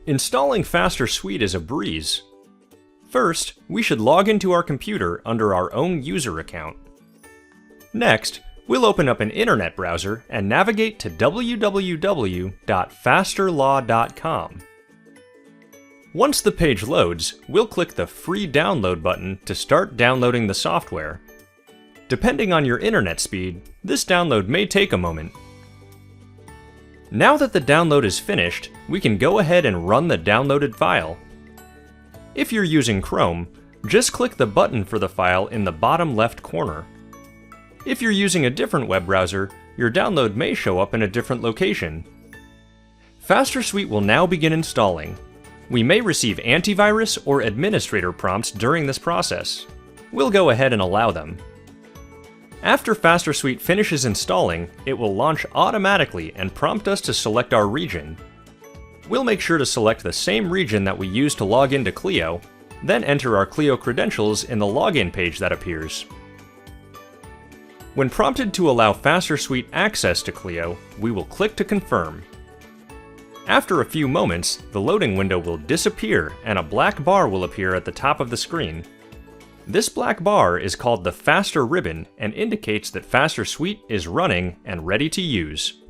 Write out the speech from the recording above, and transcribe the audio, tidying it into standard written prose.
Installing Faster Suite is a breeze. First, we should log into our computer under our own user account. Next, we'll open up an internet browser and navigate to www.fasterlaw.com. Once the page loads, we'll click the Free Download button to start downloading the software. Depending on your internet speed, this download may take a moment. Now that the download is finished, we can go ahead and run the downloaded file. If you're using Chrome, just click the button for the file in the bottom left corner. If you're using a different web browser, your download may show up in a different location. Faster Suite will now begin installing. We may receive antivirus or administrator prompts during this process. We'll go ahead and allow them. After Faster Suite finishes installing, it will launch automatically and prompt us to select our region. We'll make sure to select the same region that we used to log into Clio, then enter our Clio credentials in the login page that appears. When prompted to allow Faster Suite access to Clio, we will click to confirm. After a few moments, the loading window will disappear and a black bar will appear at the top of the screen. This black bar is called the Faster ribbon and indicates that Faster Suite is running and ready to use.